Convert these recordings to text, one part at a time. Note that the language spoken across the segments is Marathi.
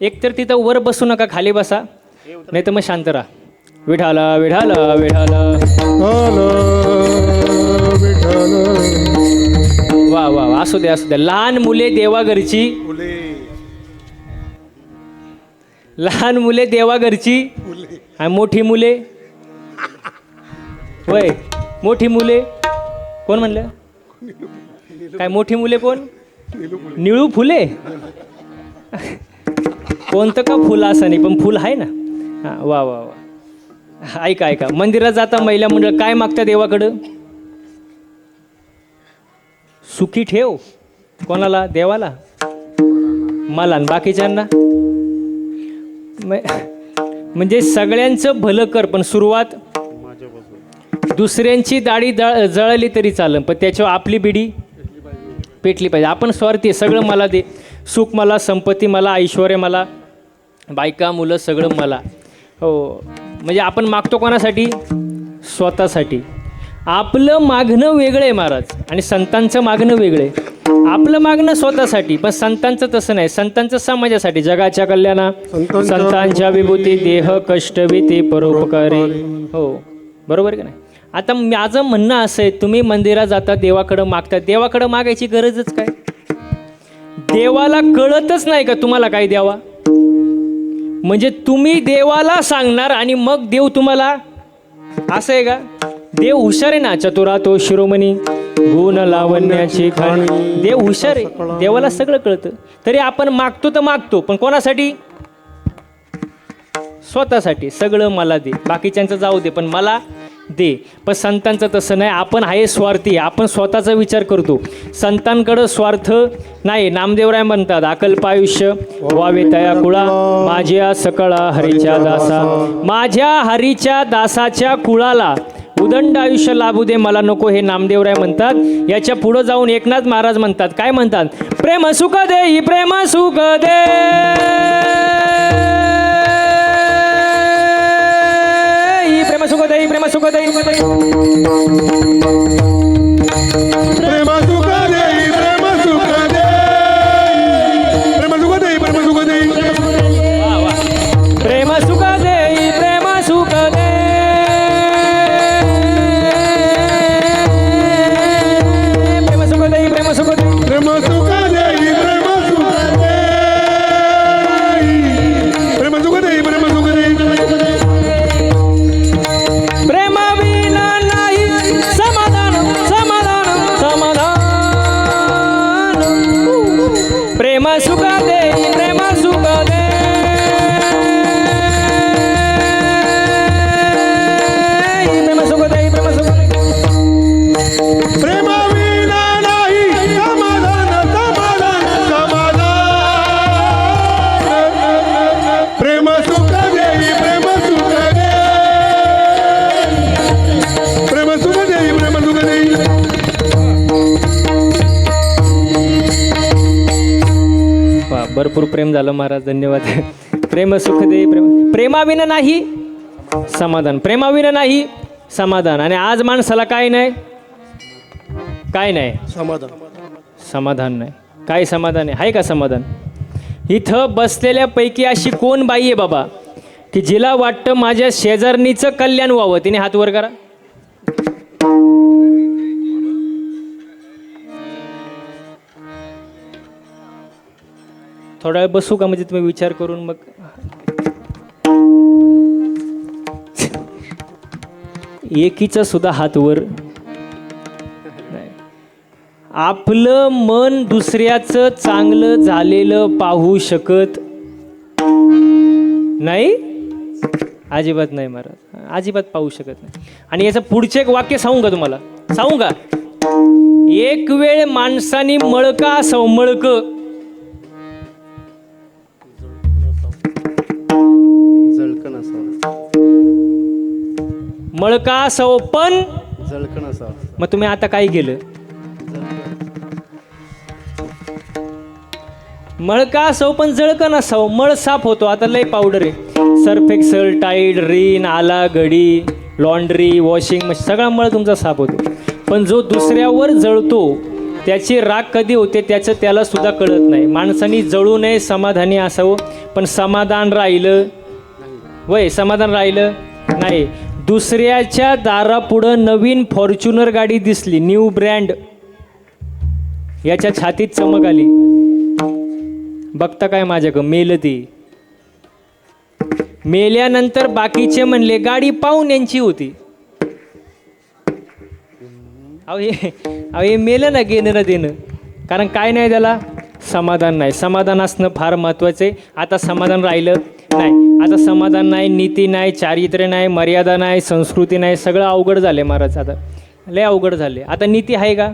एकतर तिथं वर बसू नका, खाली बसा, नाही तर मग शांत राहा. विठाला विठाला विठाला. वा वा वा, असू द्या असू द्या. लहान मुले देवाघरची, लहान मुले देवाघरची आणि मोठी मुले वय, मोठी मुले कोण म्हणलं काय? मोठी मुले कोण? निळू फुले. कोणतं का फुल असं नाही, पण फुल आहे ना. हां, वा वा वा. ऐका ऐका, मंदिरात जाता महिला मंडळ काय मागता देवाकडं? सुखी ठेव. कोणाला? देवाला. मला आणि बाकीच्यांना म्हणजे सगळ्यांचं भलं कर, पण सुरुवात दुसऱ्यांची दाढी जळली तरी चालेल, पण त्याच्यावर आपली बिडी पेटली पाहिजे. आपण स्वार्थी, सगळं मला दे, सुख मला, संपत्ती मला, ऐश्वर्य मला, बायका मुलं सगळं मला. हो, म्हणजे आपण मागतो कोणासाठी? स्वतःसाठी. आपलं मागणं वेगळं आहे महाराज, आणि संतांचं मागणं वेगळं आहे. आपलं मागणं स्वतःसाठी, पण संतांचं तसं नाही. संतांचं समाजासाठी, जगाच्या कल्याणा संतांच्या विभूती, देह कष्टविती परोपकारी. हो, बरोबर की नाही? आता माझं म्हणणं असं आहे, तुम्ही मंदिरात जाता, देवाकडं मागता, देवाकडं मागायची गरजच काय? देवाला कळतच नाही का तुम्हाला काय द्यावा? म्हणजे तुम्ही देवाला सांगणार आणि मग देव तुम्हाला, असं आहे का? देव हुशार आहे ना, चतुरा तो शिरोमणी, गुण लावण्याची खाणी. देव हुशार आहे, देवाला सगळं कळतं. तरी आपण मागतो तर मागतो, पण कोणासाठी? स्वतःसाठी. सगळं मला दे, बाकीच्यांचं जाऊ दे, पण मला दे. पण संतांचं तसं नाही. आपण आहे स्वार्थी, आपण स्वतःचा विचार करतो. संतांकडं स्वार्थ नाही. नामदेवराय म्हणतात, अकल्प आयुष्य व्हावे तया कुळा, माझ्या सकळा हरीच्या दासा. माझ्या हरीच्या दासाच्या कुळाला उदंड आयुष्य लाभू दे, मला नको, हे नामदेवराय म्हणतात. याच्या पुढं जाऊन एकनाथ महाराज म्हणतात, काय म्हणतात? प्रेम सुख दे, प्रेम सुख दे, प्रेम सुख दे, प्रेम सुख दे, प्रेम सुख दे, प्रेम सुख दे, प्रेम सुख दे, प्रेम सुख दे, प्रेम सुख दे, प्रेम सुख दे. भरपूर प्रेम झालं महाराज, धन्यवाद. प्रेम सुख दे, प्रेमाविना नाही समाधान, प्रेमाविना नाही समाधान. आणि आज माणसाला काय नाही, काय नाही? समाधान नाही. काय समाधान आहे? आहे का समाधान? इथं बसलेल्यापैकी अशी कोण बाई आहे बाबा की जिला वाटतं माझ्या शेजारणीचं कल्याण व्हावं? तिने हात वर करा. थोडा वेळ बसू का? म्हणजे तुम्ही विचार करून मग. एकीचा सुद्धा हात वर नाही. आपलं मन दुसऱ्याचं चांगलं झालेलं पाहू शकत नाही, अजिबात नाही महाराज, अजिबात पाहू शकत नाही. आणि याचं पुढचे एक वाक्य सांगू का तुम्हाला? सांगू का? एक वेळ माणसानी मळका असावं, मळका असावं पण जळकण असावं. मग तुम्ही आता काय केलं? मळका असावं पण जळकण असावं. मळ साफ होतो. आता लय पावडर आहे, सर्फ एक्सल, टाईड, रिन, आला, घडी, लॉन्ड्री, वॉशिंग मशीन, सगळा मळ तुमचा साफ होतो. पण जो दुसऱ्यावर जळतो त्याची राग कधी होते त्याचं त्याला सुद्धा कळत नाही. माणसाने जळू नये, समाधानी असावं. पण समाधान राहिलं वय, समाधान राहिलं नाही. दुसऱ्याच्या दारापुढं नवीन फॉर्च्युनर गाडी दिसली, न्यू ब्रँड, याच्या छातीत चमक आली. बघता काय माझ्याकडं, मेलं ती. मेल्यानंतर बाकीचे म्हणले गाडी पाहुण्यांची होती. अहो हे मेलं ना, घेणं ना देणं. कारण काय नाही, त्याला समाधान नाही. समाधान असणं फार महत्त्वाचं आहे. आता समाधान राहिलं नाही. आता समाधान नाही, नीती नाही, चारित्र्य नाही, मर्यादा नाही, संस्कृती नाही. सगळं अवघड झाले महाराज. आता लय अवघड झाले. आता नीती आहे का?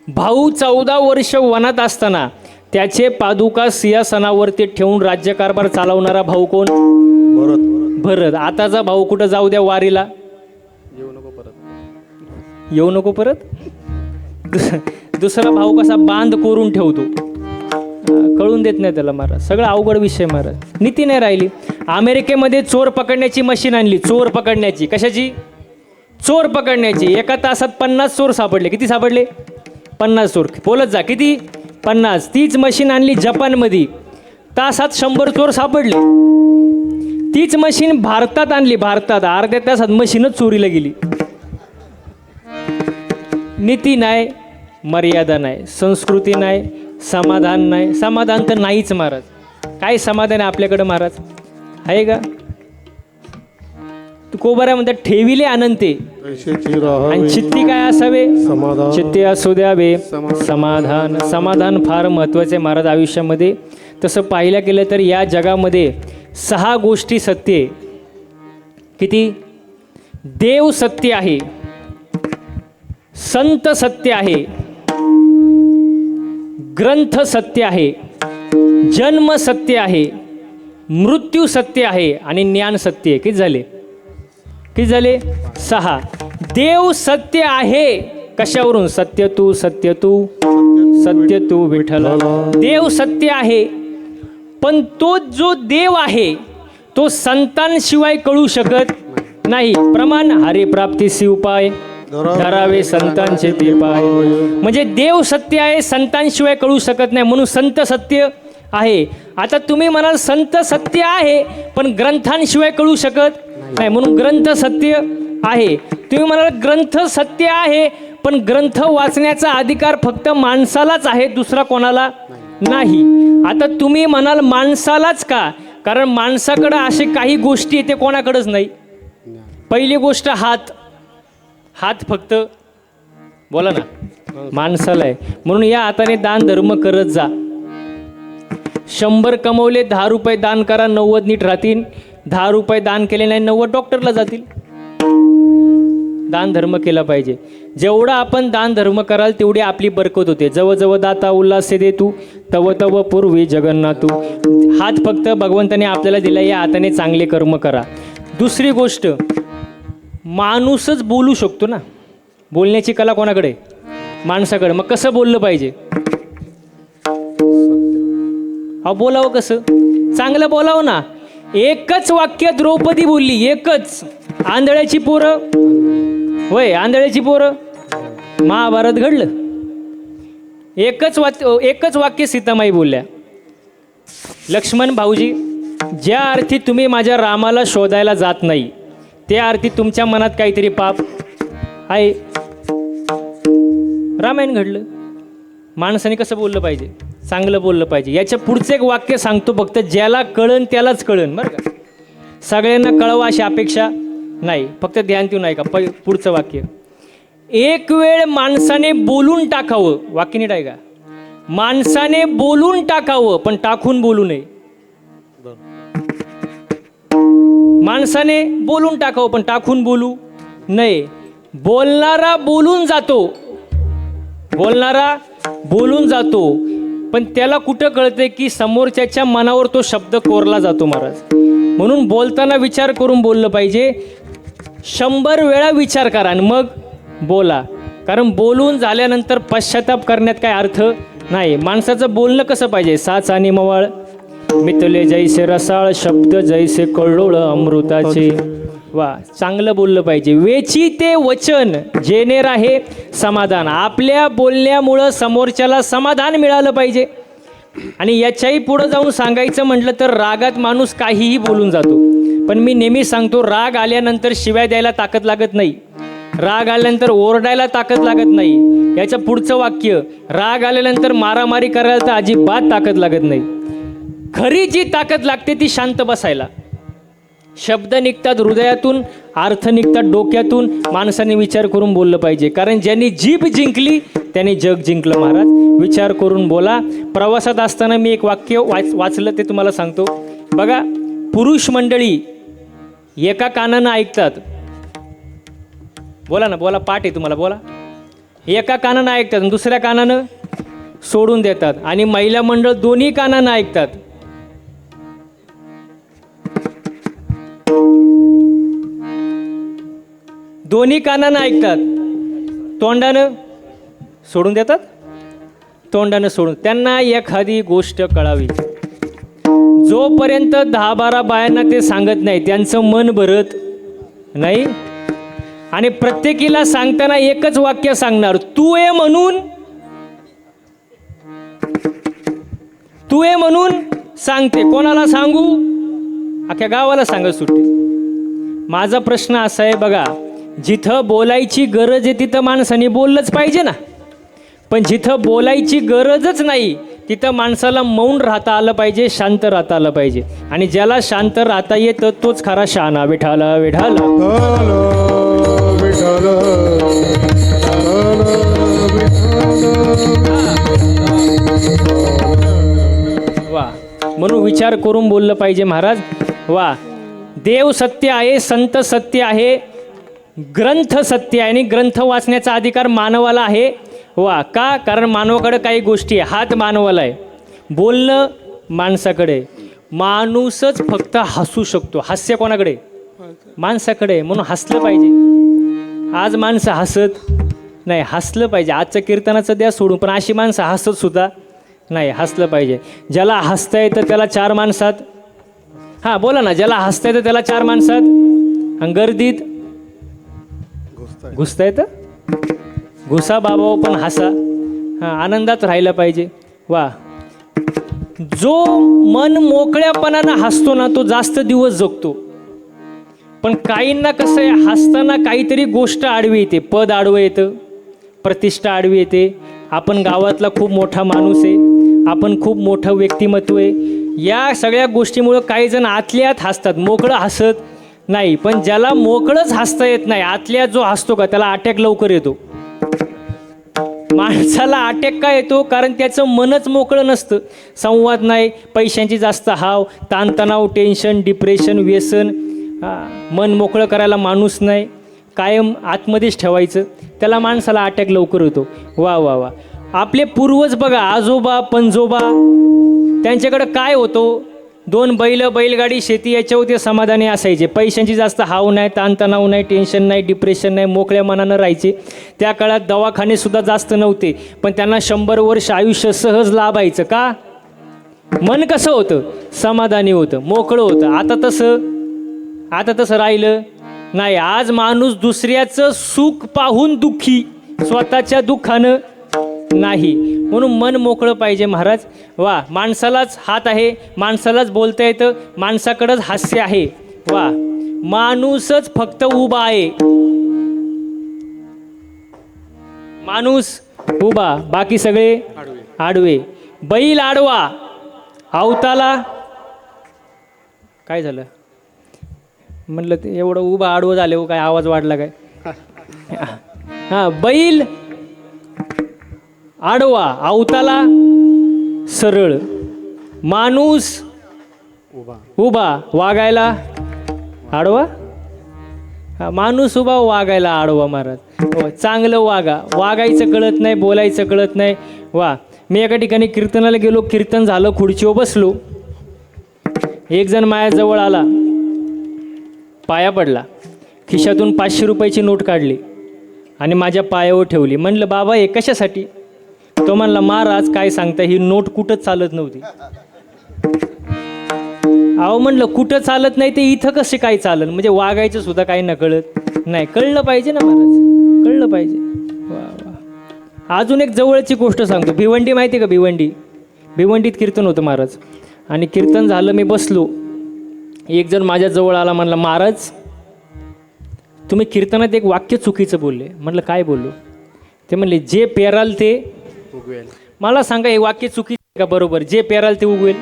भाऊ 14 वर्ष वनात असताना त्याचे पादुका सिंहासनावरती ठेवून राज्यकारभार चालवणारा भाऊ कोण? भरत. आताचा भाऊ कुठं जाऊ द्या वारीला, येऊ नको परत. दुसरा भाऊ कसा बांध कोरून ठेवतो, कळून देत नाही त्याला महाराज. सगळं अवघड विषय महाराज. नीती नाही राहिली. अमेरिकेमध्ये चोर पकडण्याची मशीन आणली. चोर पकडण्याची. कशाची? चोर पकडण्याची. एका तासात 50 चोर सापडले. किती सापडले? 50 चोर. बोलत जा किती? 50. तीच मशीन आणली जपानमध्ये. तासात 100 चोर सापडले. तीच मशीन भारतात आणली. भारतात अर्ध्या तासात मशीनच चोरीला गेली. नीती नाही, मर्यादा नाही, संस्कृती नाही, समाधान नाही. समाधान तर नाहीच महाराज. काय समाधान आहे आपल्याकडं महाराज? आहे का? तू कोबरा म्हणतात ठेविले अनंते आणि चित्ती काय असावे? चित्ती असू द्यावे समाधान. समाधान फार महत्त्वाचे महाराज आयुष्यामध्ये. तसं पाहिलं गेलं तर या जगामध्ये 6 गोष्टी सत्य आहे. किती? देव सत्य आहे, संत सत्य आहे, ग्रंथ सत्य आहे, जन्म सत्य आहे, मृत्यू सत्य आहे आणि ज्ञान सत्य आहे. किती झाले? किती झाले? 6. देव सत्य आहे. कशावरून? सत्य तू, सत्य तू, सत्य तू विठ्ठल. देव सत्य आहे. पण तो जो देव आहे तो संतांशिवाय कळू शकत नाही. प्रमाण हरिप्राप्तीसी उपाय धरावे संतांचे ते पाय. म्हणजे देव सत्य आहे, संतांशिवाय कळू शकत नाही, म्हणून संत सत्य आहे. आता तुम्ही म्हणाल संत सत्य आहे पण ग्रंथांशिवाय कळू शकत नाही, म्हणून ग्रंथ सत्य आहे. तुम्ही म्हणाल ग्रंथ सत्य आहे पण ग्रंथ वाचण्याचा अधिकार फक्त माणसालाच आहे, दुसरा कोणाला नाही. आता तुम्ही म्हणाल माणसालाच का? कारण माणसाकडे असे काही गोष्टी ते कोणाकडेच नाही. पहिली गोष्ट हात. हात फक्त बोला ना माणसाला आहे. म्हणून या हाताने दान धर्म करत जा. 100 कमवले 10 रुपये दान करा, 90 नीट राहतील. 10 रुपये दान केले नाही 90 डॉक्टरला जातील. दान धर्म केला पाहिजे. जेवढा आपण दान धर्म कराल तेवढी आपली बरकत होते. जवळ दाता उल्हासे दे तू, तव तव पूर्वी जगन्नाथू. हात फक्त भगवंताने आपल्याला दिला, या हाताने चांगले कर्म करा. दुसरी गोष्ट, माणूसच बोलू शकतो ना. बोलण्याची कला कोणाकडे? माणसाकडे. मग कसं बोललं पाहिजे? हा बोलावं कसं? चांगलं बोलावं ना. एकच वाक्य द्रौपदी बोलली, एकच. आंधळ्याची पोरं होय, आंधळ्याची पोरं महाभारत घडलं. एकच वाक्य सीतामाई बोलल्या. लक्ष्मण भाऊजी, ज्या अर्थी तुम्ही माझ्या रामाला शोधायला जात नाही त्या अर्थी तुमच्या मनात काहीतरी पाप आहे. रामायण घडलं. माणसाने कसं बोललं पाहिजे? चांगलं बोललं पाहिजे. याच्या पुढचं एक वाक्य सांगतो फक्त, ज्याला कळन त्यालाच कळन बरं का. सगळ्यांना कळवा अशी अपेक्षा नाही. फक्त ध्यान देऊन ऐका पुढचं वाक्य. एक वेळ माणसाने बोलून टाकावं. वाक्य नीट ऐका. माणसाने बोलून टाकावं पण टाकून बोलू नये. माणसाने बोलून टाकावं पण टाकून बोलू नये. बोलणारा बोलून जातो, बोलणारा बोलून जातो, पण त्याला कुठं कळतंय की समोरच्याच्या मनावर तो शब्द कोरला जातो महाराज. म्हणून बोलताना विचार करून बोललं पाहिजे. 100 वेळा विचार करा आणि मग बोला. कारण बोलून झाल्यानंतर पश्चाताप करण्यात काय अर्थ नाही. माणसाचं बोलणं कसं पाहिजे? साच आणि मवाळ मितले जैसे रसाळ, शब्द जैसे कळोळ अमृताचे. वा, चांगलं बोललं पाहिजे. वेची ते वचन जेणे राहे समाधान. आपल्या बोलण्यामुळं समोरच्याला समाधान मिळालं पाहिजे. आणि याच्याही पुढं जाऊन सांगायचं म्हटलं तर रागात माणूस काहीही बोलून जातो. पण मी नेहमी सांगतो, राग आल्यानंतर शिव्या द्यायला ताकद लागत नाही, राग आल्यानंतर ओरडायला ताकद लागत नाही. याचं पुढचं वाक्य, राग आल्यानंतर मारामारी करायला तर अजिबात ताकद लागत नाही. खरी जी ताकद लागते ती शांत बसायला. शब्द निघतात हृदयातून, अर्थ निघतात डोक्यातून. माणसाने विचार करून बोललं पाहिजे, कारण ज्यांनी जीभ जिंकली त्यांनी जग जिंकलं महाराज. विचार करून बोला. प्रवासात असताना मी एक वाक्य वाचलं, ते तुम्हाला सांगतो बघा. पुरुष मंडळी एका कानानं ऐकतात. बोला ना, बोला, पाठ आहे तुम्हाला, बोला. एका कानानं ऐकतात आणि दुसऱ्या कानानं सोडून देतात. आणि महिला मंडळ दोन्ही कानानं ऐकतात. दोन्ही कानानं ऐकतात, तोंडानं सोडून देतात. तोंडानं सोडून. त्यांना एखादी गोष्ट कळावी, जोपर्यंत 10-12 बायांना ते सांगत नाही त्यांचं मन भरत नाही. आणि प्रत्येकीला सांगताना एकच वाक्य सांगणार, तू ये म्हणून, तू ये म्हणून सांगते. कोणाला सांगू? अख्ख्या गावाला सांगत सुटते. माझा प्रश्न असा आहे बघा, जिथं बोलायची गरज आहे तिथं माणसाने बोललंच पाहिजे ना. पण जिथं बोलायची गरजच नाही तिथं माणसाला मौन राहता आलं पाहिजे, शांत राहता आलं पाहिजे. आणि ज्याला शांत राहता येतं तोच खरा शहाणा. विठाला विठाला वा. म्हणून विचार करून बोललं पाहिजे महाराज. वा. देव सत्य आहे, संत सत्य आहे, ग्रंथ सत्य आहे. आणि ग्रंथ वाचण्याचा अधिकार मानवाला आहे. वा. का? कारण मानवाकडे काही गोष्टी आहे. हात मानवाला आहे, बोलणं माणसाकडे. माणूसच फक्त हसू शकतो. हास्य कोणाकडे? माणसाकडे. म्हणून हसलं पाहिजे. आज माणसं हसत नाही, हसलं पाहिजे. आजचं कीर्तनाचं द्या सोडून, पण अशी माणसं हसत सुद्धा नाही. हसलं पाहिजे. ज्याला हसता येतं त्याला 4 माणसात, हां बोला ना, ज्याला हसता येतं त्याला 4 माणसात, आणि गर्दीत घुसता येतं. घुसा बाबा पण हसा. हां, आनंदात राहायला पाहिजे. वा. जो मन मोकळ्यापणानं हसतो ना तो जास्त दिवस जगतो. पण काहींना कसं आहे, हसताना काहीतरी गोष्ट आडवी येते. पद आडवं येतं, प्रतिष्ठा आडवी येते. आपण गावातला खूप मोठा माणूस आहे, आपण खूप मोठं व्यक्तिमत्व आहे. या सगळ्या गोष्टीमुळं काही जण आतल्या आत हसतात, मोकळं हसत नाही. पण ज्याला मोकळंच हसता येत नाही, आतल्या जो हसतो का त्याला अटॅक लवकर येतो. माणसाला अटॅक का येतो? कारण त्याचं मनच मोकळं नसतं. संवाद नाही, पैशांची जास्त हाव, ताणतणाव, टेन्शन, डिप्रेशन, व्यसन. मन मोकळं करायला माणूस नाही, कायम आतमध्येच ठेवायचं, त्याला माणसाला अटॅक लवकर होतो. वा वा वा. आपले पूर्वज बघा, आजोबा पणजोबा, त्यांच्याकडं काय होतं? 2 बैल, बैलगाडी, शेती, याच्यावर ते समाधानी असायचे. पैशांची जास्त हाव नाही, ताणतणाव नाही, टेन्शन नाही, डिप्रेशन नाही, मोकळ्या मनानं राहायचे. त्या काळात दवाखानेसुद्धा जास्त नव्हते, पण त्यांना 100 वर्ष आयुष्य सहज लाभायचं. का? मन कसं होतं? समाधानी होतं, मोकळं होतं. आता तसं राहिलं नाही. आज माणूस दुसऱ्याचं सुख पाहून दुःखी, स्वतःच्या दुःखानं नाही. म्हणून मन मोकळं पाहिजे महाराज. वा. माणसालाच हात आहे, माणसालाच बोलता येतं, माणसाकडंच हास्य आहे. वा. माणूसच फक्त उभा आहे, माणूस उभा, बाकी सगळे आडवे. बैल आडवा, अवताला काय झालं म्हणलं, ते एवढं उभा आडवं झाले हो, काय आवाज वाढला काय? हां, बैल आडवा, अवताला सरळ, माणूस उभा, वागायला आडवा. हा, माणूस उभा, वागायला आडवा महाराज. हो, चांगलं वागा. वागायचं कळत नाही, बोलायचं कळत नाही. वा. मी एका ठिकाणी कीर्तनाला गेलो, कीर्तन झालं, खुर्चीवर बसलो. एक जण माझ्याजवळ आला, पाया पडला, खिशातून 500 रुपयाची नोट काढली आणि माझ्या पायावर ठेवली. म्हणलं, बाबा हे कशासाठी? तो म्हणला, महाराज काय सांगता, ही नोट कुठंच चालत नव्हती. अहो म्हणलं कुठं चालत नाही ते इथं कसे काय चालन, म्हणजे वागायचं सुद्धा काही न कळत नाही. कळलं पाहिजे ना महाराज, कळलं पाहिजे. वा वा. अजून एक जवळची गोष्ट सांगतो. भिवंडी माहिती का? भिवंडीत कीर्तन होतं महाराज. आणि कीर्तन झालं, मी बसलो. एक जण माझ्या जवळ आला, म्हणला महाराज तुम्ही कीर्तनात एक वाक्य चुकीचं बोलले. म्हटलं काय बोललो? ते म्हणले जे पेराल ते उगवेल. मला सांगा हे वाक्य चुकीचं आहे का बरोबर? जे पेराल ते उगवेल,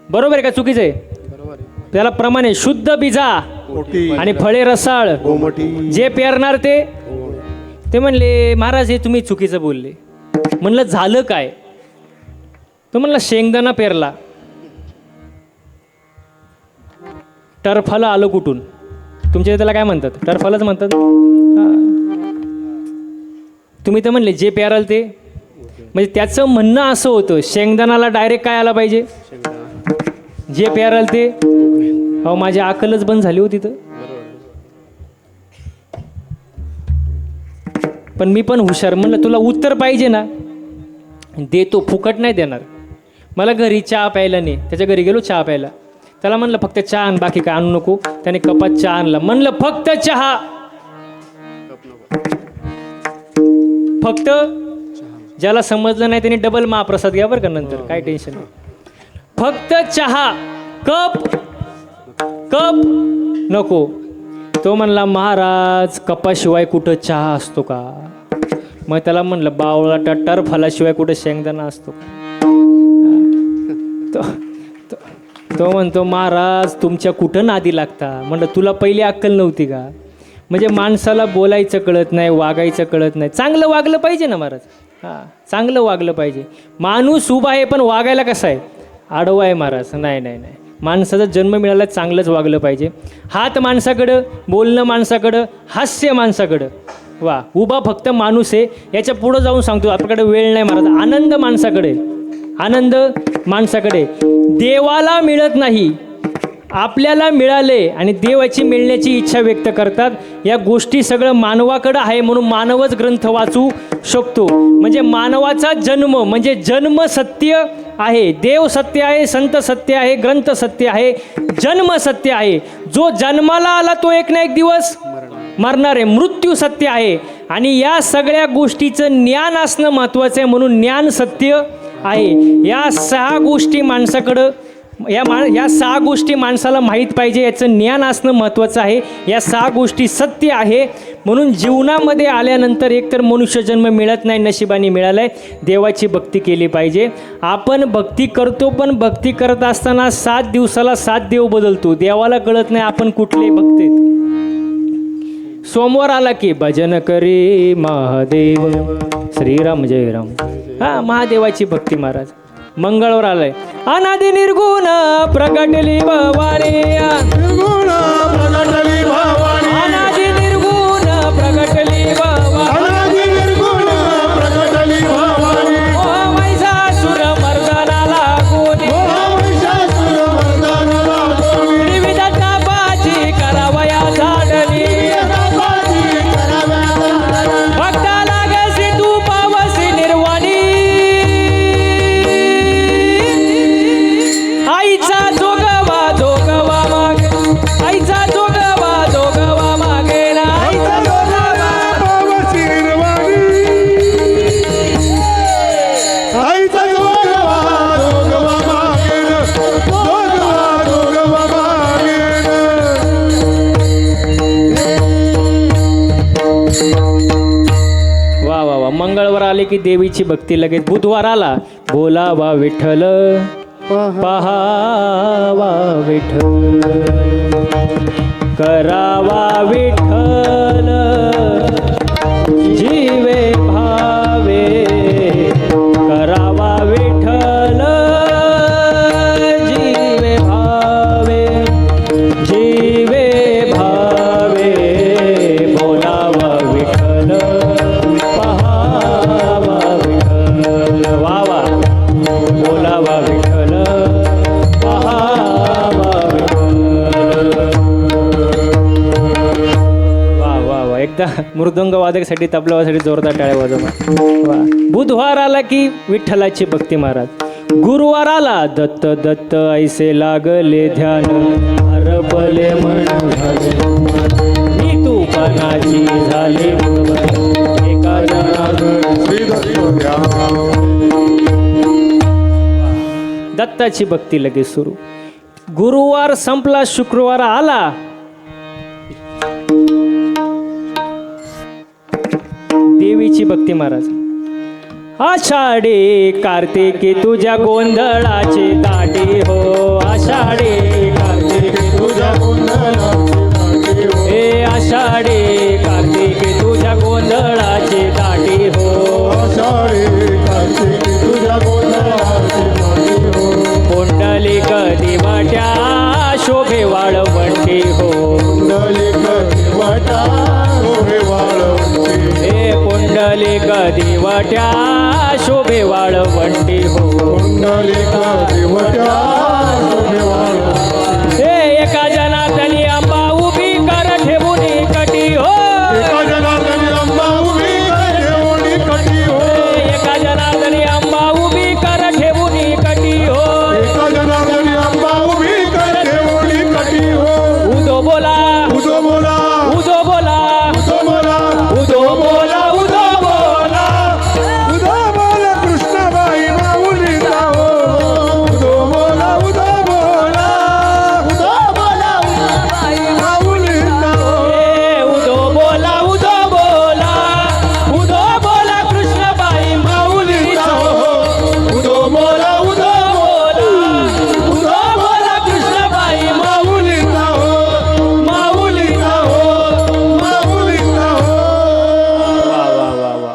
बरोबर आहे का चुकीचं आहे? बरोबर आहे. त्याला प्रमाण आहे, शुद्ध बीजा आणि फळे रसाळ, जे पेरणार ते म्हणले महाराज हे तुम्ही चुकीचं बोलले. म्हणलं झालं काय? तो म्हणला शेंगदाणा पेरला, टरफाला आलं कुठून? तुमच्या त्याला काय म्हणतात? टरफालाच म्हणतात. तुम्ही तर म्हणले जे पेराल ते, म्हणजे त्याचं म्हणणं असं होतं शेंगदाणाला डायरेक्ट काय आला पाहिजे? जे पेराल ते. अहो माझी अकलच बंद झाली होती तर. पण मी पण हुशार, म्हणलं तुला उत्तर पाहिजे ना, देतो, फुकट नाही देणार. मला घरी चहा प्यायला नाही, त्याच्या घरी गेलो चहा प्यायला. त्याला म्हणलं फक्त चहा आण, बाकी काय आणू नको. त्याने कपात चहा आणला. म्हणलं फक्त चहा, फक्त. ज्याला समजलं नाही त्याने डबल महाप्रसाद घ्या बरं का नंतर, काय टेन्शन नाही. फक्त चहा, कप नको. तो म्हणला महाराज कपाशिवाय कुठं चहा असतो का? मग त्याला म्हणलं बावळा टरफालाशिवाय कुठं शेंगदाणा असतो का? तो म्हणतो महाराज तुमच्या कुठं नादी लागता? म्हणलं तुला पहिली अक्कल नव्हती का? म्हणजे माणसाला बोलायचं कळत नाही, वागायचं कळत नाही. चांगलं वागलं पाहिजे ना महाराज. हां, चांगलं वागलं पाहिजे. माणूस उभा आहे पण वागायला कसा आहे? आडवा आहे महाराज. नाही, माणसाचा जन्म मिळाला चांगलंच वागलं पाहिजे. हात माणसाकडं, बोलणं माणसाकडं, हास्य माणसाकडं. वा, उभा फक्त माणूस आहे. याच्या पुढं जाऊन सांगतो, आपल्याकडे वेळ नाही महाराज. आनंद माणसाकडे, आनंद माणसाकडे. देवाला मिळत नाही, आपल्याला मिळाले आणि देवाची मिळण्याची इच्छा व्यक्त करतात. या गोष्टी सगळं मानवाकडं आहे, म्हणून मानवच ग्रंथ वाचू शकतो. म्हणजे मानवाचा जन्म म्हणजे जन्म सत्य आहे, देव सत्य आहे, संत सत्य आहे, ग्रंथ सत्य आहे, जन्म सत्य आहे. जो जन्माला आला तो एक ना एक दिवस मरणार आहे. मृत्यू सत्य आहे. आणि या सगळ्या गोष्टीचं ज्ञान असणं महत्त्वाचं आहे, म्हणून ज्ञान सत्य आहे. या 6 गोष्टी माणसाकडं, या 6 गोष्टी माणसाला माहीत पाहिजे. याचं ज्ञान असणं महत्त्वाचं आहे. या 6 गोष्टी सत्य आहे. म्हणून जीवनामध्ये आल्यानंतर एकतर मनुष्यजन्म मिळत नाही, नशिबाने मिळाला आहे. देवाची भक्ती केली पाहिजे. आपण भक्ती करतो, पण भक्ती करत असताना 7 दिवसाला 7 देव बदलतो. देवाला कळत नाही आपण कुठले भक्त आहेत. सोमवार आला की भजन करे महादेव, श्रीराम जय राम. हां, महादेवाची भक्ती महाराज. मंगळवार आलाय, अनादि निर्गुण प्रगटली भवानी, निर्गुण प्रगटली भवानी, अनादि निर्गुण प्रगटली भवानी, अनादि निर्गुण प्रगटली भवानी. ओ महिषासुर मर्दनाला कोणी, ओ महिषासुर मर्दनाला कोणी, त्रिविध तापाची करावया झाडली, भक्ता लागसी तू पावसी निर्वाणी. आईचा जोगवा जोगवा मागे, आईचा जोगवा जोगवा मागे ना, आईचा जोगवा पावसी निर्वाणी, आईचा जोगवा जोगवा मागे ना, जोगवा जोगवा मागे ना. वा वा वा. मंगळवार आले की देवीची भक्ती लगेच. बुधवार आला, बोलावा विठ्ठल, पहावा विठ्ठल, करावा विठ्ठल, जीवे भावे, करावा विठ्ठल, जीवे भावे, जीवे भावे, बोलावा विठ्ठल, पहावा विठ्ठल. वा वा. बोलावा विठ्ठल, पहावा विठ्ठल. वा वा वा. एकदा मृदंग वादकासाठी, तबलावासाठी जोरदार टाळ्या वाजवा. वा. बुधवार आला की विठ्ठलाची भक्ती महाराज. गुरुवार आला दत्त दत्त ऐसे लागले ध्यान हरपले मन मी तूफानाची झाली एका दत्ताची भक्ती लगेच सुरू. गुरुवार संपला शुक्रवार आला. देवीची भक्ती महाराज. आषाढी कार्तिकी तुझ्या गोंधळाची दाटी हो आषाढी कार्तिकी तुझ्या गोंधळाची हे आषाढी कार्तिकी तुझ्या गोंधळाची दाटी हो आषाढी कार्तिकी तुझ्या गोंधळाची दाटी हो पुंडलिक दिवाट्या शोभे वाळवंटी हो पुंडलिक दिवाट्या शोभे वाळवंटी हे पुंडलिक दिवाट्या शोभे वाळवंटी हो पुंडलिक दिवाट्या शोभे वाळवंटी हे एका जनातली अंबा उभी कर ठेवून कटी हो एका जनातली अंबा उभी कर ठेवून कटी हो एका जनातली अंबा उभी कर ठेवून कटी हो एका जनातली अंबा उभी कर ठेवून कटी हो उदो बोला उदो बोला उदो बोला उदो बोला उदो बोला उदो बोला उदो बोला कृष्णाबाई माऊलीचा हो उदो बोला उदो बोला उदो बोला उदोबाई माऊलीचा हो उदो बोला उदो बोला उदो बोला कृष्णाबाई माऊलीचा हो उदो बोला उदो बोला उदो बोला कृष्णाबाई माऊलीचा हो माऊलीचा हो माऊलीचा हो. वा वा वा वा.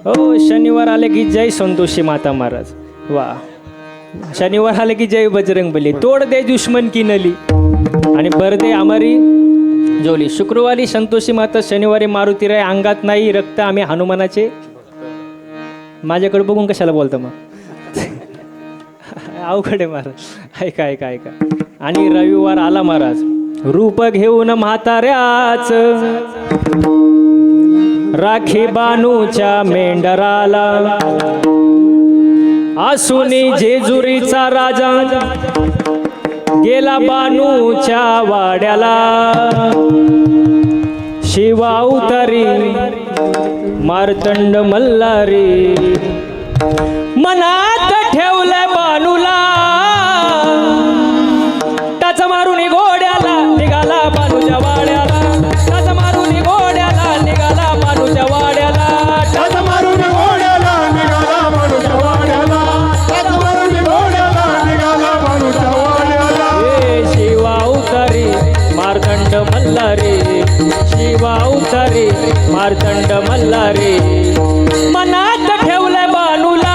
हो शनिवार आले की जय संतोषी माता महाराज. वा शनिवार आले की जय बजरंगबली तोड दे दुश्मन की नली आणि बरदे आमारी जोली. शुक्रवारी संतोषी माता शनिवारी मारुतीराय अंगात नाही रक्त आम्ही हनुमानाचे. माझ्याकडे बघून कशाला बोलता मग अवघड आहे महाराज. ऐका ऐका ऐका. आणि रविवार आला महाराज रूप घेऊन म्हाताऱ्याच राखी बानूच्या मेंढराला आसुनी जेजुरीचा राजा गेला बानूच्या वाड्याला शिवा उतारी मार्तंड मल्हारी मनात ठेवलंय बानूला टाच मारून घोड्याला निघाला बानूच्या वाड्याला टाच मारून घोड्याला निघाला बानूच्या वाड्याला टाच मारून घोड्याला निघाला बानूच्या वाड्याला टाच मारून घोड्याला निघाला बानूच्या वाड्याला हे शिवा उतारी मार्तंड मल्हारी शिवा उतारी मार्तंड मल्हारी मनात ठेवलंय बानूला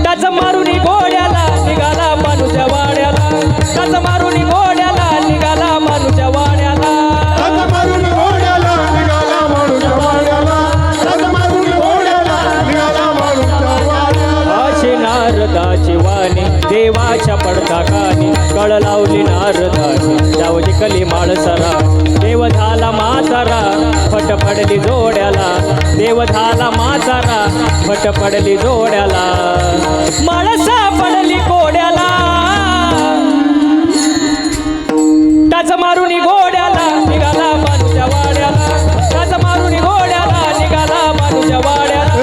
टाच मारून घोड्याला निघाला बानूच्या वाड्याला टाच मारून घोड्याला निघाला बानूच्या वाड्याला टाच मारून घोड्याला निघाला बानूच्या वाड्याला टाच मारून घोड्याला निघाला बानूच्या वाड्याला. अशी नारदाची वाणी देवाच्या पडताकानी कळ लावली नारदाची जावजी कली माळसरा देव झाला म्हातारा फट पडली जोड्याला देव झाला म्हातारा फट पडली जोड्याला माळसा पडली कोड्याला टाच मारून घोड्याला निघाला बानूच्या वाड्याला टाच मारून घोड्याला निघाला बानूच्या वाड्याला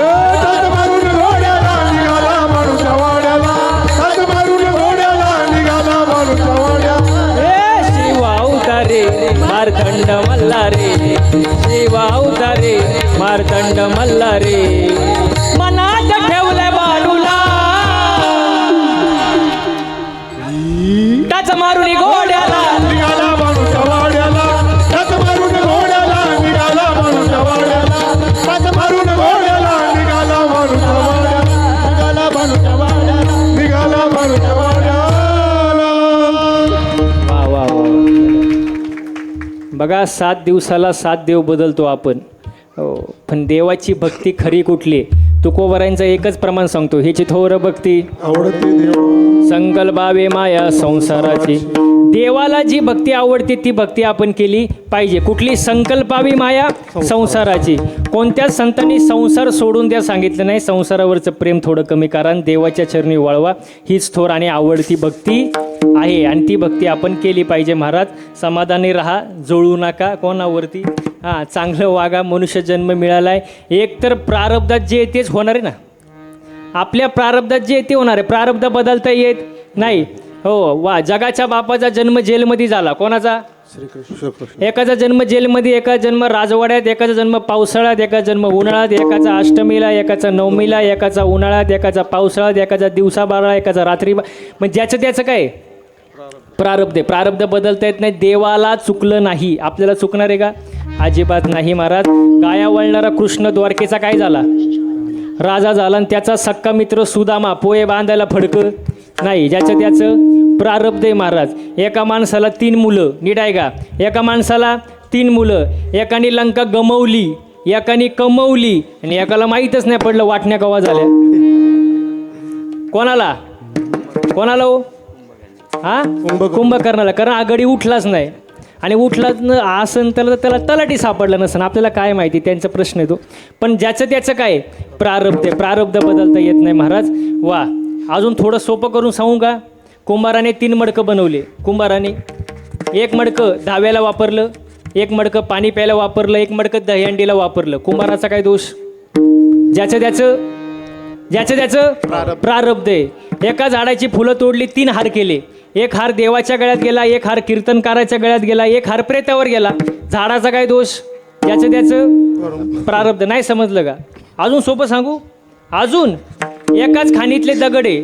टाच मारून घोड्याला निघाला बानूच्या वाड्याला टाच मारून घोड्याला निघाला बानूच्या वाड्याला हे शिवा उतारे मार्तंड मल्हारी शिवा उतारे मार्तंड मल्हारी मनात ठेवलंय बानूला टाच मारून घोड्याला निघाला बानूच्या वाड्याला टाच मारून घोड्याला निघाला बानूच्या वाड्याला टाच मारून घोड्याला निघाला बानूच्या वाड्याला निघाला बानूच्या वाड्याला निघाला बानूच्या वाड्याला. वा वा वा. बघा 7 दिवसाला 7 देव बदलतो आपण. हो पण देवाची भक्ती खरी कुठली. तुकोबरायांचं एकच प्रमाण सांगतो हिची थोर भक्ती आवडते देव संकल्पावे माया संसाराची देवाला जी भक्ती आवडते ती भक्ती आपण केली पाहिजे. कुठली संकल्पावी माया संसाराची. कोणत्याच संतांनी संसार सोडून द्या सांगितलं नाही. संसारावरचं प्रेम थोडं कमी करा आणि देवाच्या चरणी वळवा. हीच थोर आणि आवडती भक्ती आहे आणि ती भक्ती आपण केली पाहिजे. महाराज समाधानी राहा, जळू नका कोणावरती. हां, चांगलं वागा. मनुष्य जन्म मिळाला आहे. एक तर प्रारब्धात जे तेच होणार आहे ना. आपल्या प्रारब्धात जे ते होणार आहे. प्रारब्ध बदलता येत नाही. हो वा. जगाच्या बापाचा जन्म जेलमध्ये झाला. कोणाचा? श्रीकृष्ण. एकाचा जन्म जेलमध्ये, एका जन्म राजवाड्यात, एकाचा जन्म पावसाळ्यात, एका जन्म उन्हाळ्यात, एकाचा अष्टमीला, एकाचा नवमीला, एकाचा उन्हाळ्यात, एकाचा पावसाळ्यात, एकाचा दिवसा बारा, एकाचा रात्री. मग ज्याचं त्याचं काय प्रारब्ध आहे. प्रारब्ध बदलता येत नाही. देवाला चुकलं नाही. आपल्याला चुकणार आहे का? अजिबात नाही. महाराज गाया वळणारा कृष्ण द्वारकेचा काय झाला? राजा झाला. आणि त्याचा सक्का मित्र सुदामा पोहे बांधायला फडकं नाही. ज्याचं त्याचं प्रारब्ध आहे. महाराज एका माणसाला 3 मुलं. नीट आहे का? एका माणसाला 3 मुलं. एकाने लंका गमवली, एकाने कमवली आणि एकाला माहीतच नाही पडलं वाटण्या कवा झाल्या. कोणाला कोणाला हो? हां, कुंभकर्णाला. कारण आघाडी उठलाच नाही. आणि उठलाच न आसन त्याला तलाठी सापडलं नसन. आपल्याला काय माहिती, त्यांचा प्रश्न येतो. पण ज्याचं त्याचं काय प्रारब्ध आहे. प्रारब्ध बदलता येत नाही. महाराज वा. अजून थोडं सोपं करून सांगू का? कुंभाराने 3 मडकं बनवले. कुंभाराने 1 मडकं धाव्याला वापरलं, 1 मडकं पाणी प्यायला वापरलं, 1 मडकं दहीहंडीला वापरलं. कुंभाराचा काय दोष? ज्याचं त्याचं प्रारब्ध आहे. एका झाडाची फुलं तोडली, 3 हार केले. 1 हार देवाच्या गळ्यात गेला, 1 हार कीर्तनकाराच्या गळ्यात गेला, 1 हार प्रेतावर गेला. झाडाचा काय दोष? ज्याचं त्याचं प्रारब्ध. नाही समजलं का? अजून सोपं सांगू. अजून एकाच खाणीतले दगड आहे.